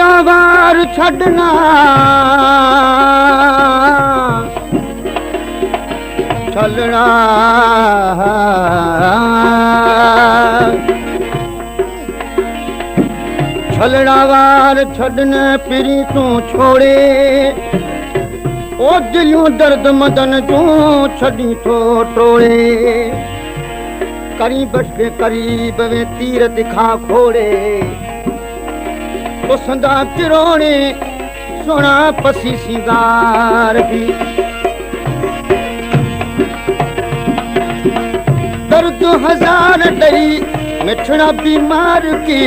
छलड़ा वार छड़ना छलड़ा छलड़ा वार छड़ने पिरी तू छोड़े ओ दिलियों दर्द मदन जो छड़ी तो टोड़े करी बच के करीब में तीर दिखा खोड़े तो संदा चिरोने सोना पसी सिंगार भी दर्द हजार डई मिठड़ा बीमार की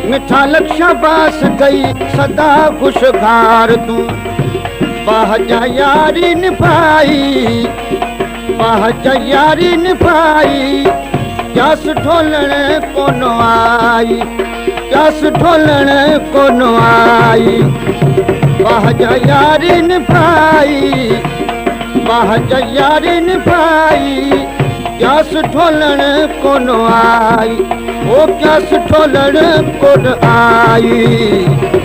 मिठा लक्षा बास गई सदा खुशगार तू बाहजा यारी निभाई बाहजा यारी निभाई जस ढोलण कोनो आई जस ढोलण कोनो आई बाहजा यारी निभाई बाहजा यारी निभाई जस ढोलण कोनो आई ओ जस ढोलण कोन आई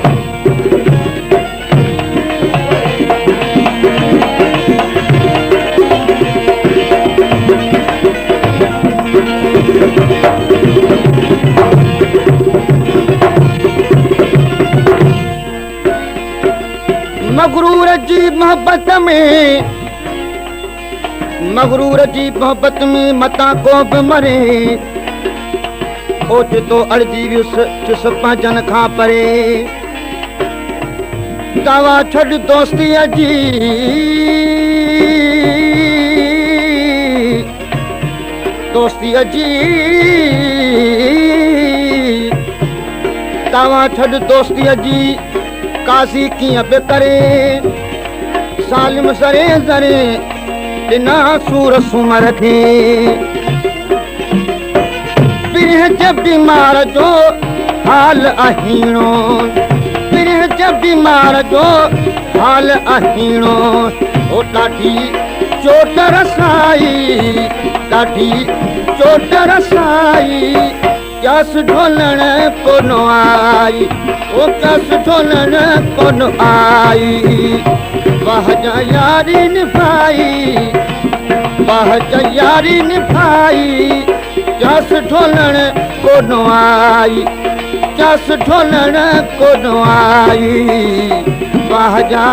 मगरूर जी मोहब्बत में मगरूर जी मोहब्बत में मता को बि मरे ओच तो अड़जी वियुसि पंहिंजनि खां परे दवा छॾ दोस्तीअ जी दोस्तीअ जी दवा छॾ दोस्तीअ जी कासी कीअं बि करे सालिम सरे ज़रे ॾिना सूर सूमर खे पिरह जब बीमार जो हाल अहीणो पिरह जब बीमार जो हाल अहीणो ओ ॾाढी चोट रसाई ॾाढी चोट रसाई जस ढोलण कोनो आई ओ जस ढोलण कोनो आई बाहजा यारी निभाई बाहजा यारी निभाई जस ढोलण कोनो आई जस ढोलण कोनो आई बाहजा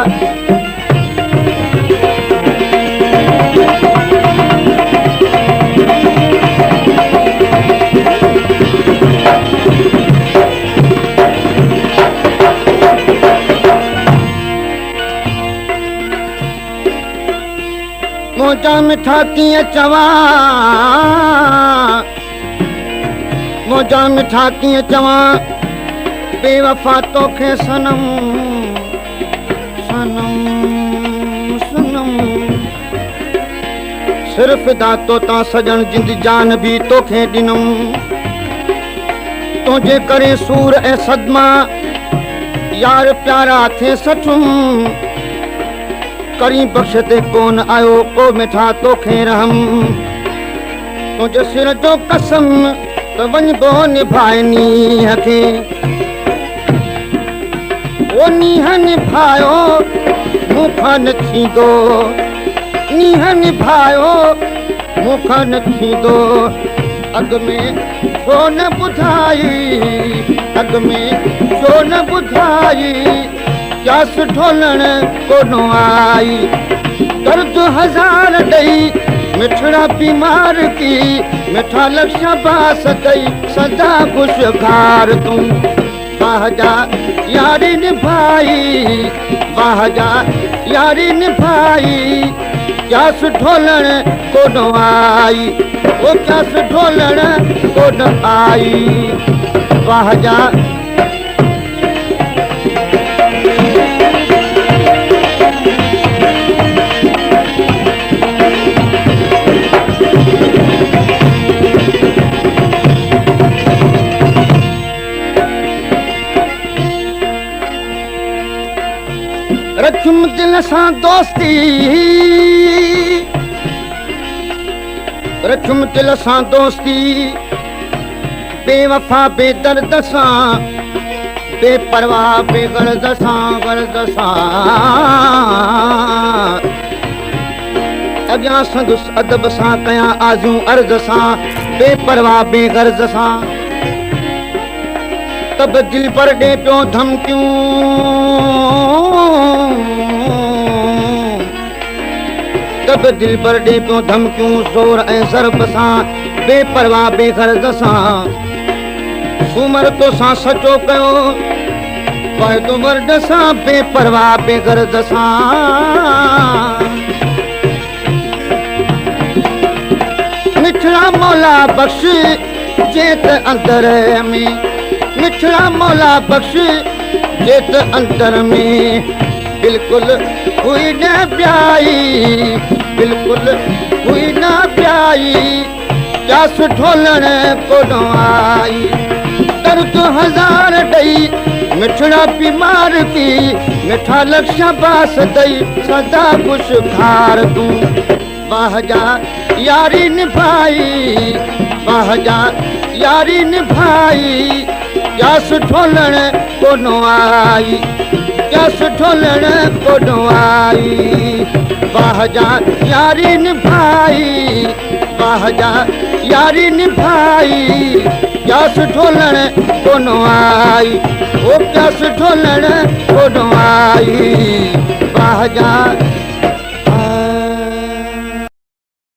मोजा मिठा कीअं चवां मोजा मिठा कीअं चवां बेवफा तोखे सनम सनम सनम सिर्फ दातो तां सजण जिंद जान भी तोखे ॾिनम तुंहिंजे करे सूर ऐं सदमा यार प्यारा थे सठुम करी बख्श ते कोन आयो को मिठा तोखे रहम तुंहिंजे सिर जो कसम त वञबो निभाए नीह खे ओ नीह निभायो मूंखां न थींदो नीह निभायो मूंखां न थींदो अॻ में छो न ॿुधाई अॻ में छो न ॿुधाई जस ढोलण कोनो आई दर्द हजार ॾई मिठड़ा बीमार की मिठा लक्षा बास गई सदा खुशगार तू बाहजा यारी निभाई बाहजा यारी निभाई जस ढोलण कोनो आई ओ जस ढोलण कोन आई बाहजा रखुम दिल सां दोस्ती रखुम दिल सां दोस्ती बेवफा बेदर्द सां बेपरवाह बेगर्द सां गर्द सां अॻियां संदुसि अदब सां कयां आज़ू अर्ज़ सां बेपरवाह बेगर्द सां तब दिल पर ॾे पियो धमकियूं तब दिल पर ॾे पियो धमकियूं ज़ोर ऐं ज़रब सां बेपरवाह बेगर्द सां सूमर तोसां सचो कयो वाइदो वर्ड सां बेपरवाह बेगर्द सां मिठड़ा मौला बख्श जेत अंदर में मिठड़ा मौला बख्श जेत अंदर में बिल्कुल हुई न प्याई बिल्कुल हुई न प्याई क्या सुठो लण कोन आई दर्द हजार ॾई मिठड़ा बीमार थी मिठा लक्ष्य बास दई सदा कुछ खार तूं वाह जा यारी निभाई वाह जा यारी निभाई क्या सुठो लण कोन आई क्या सुठो लण कोन आई वाह जा यारी निभाई वाह जा यारी निभाई क्या सुठो लण कोन आई ओ क्या सुठो लण कोन आई वाह जा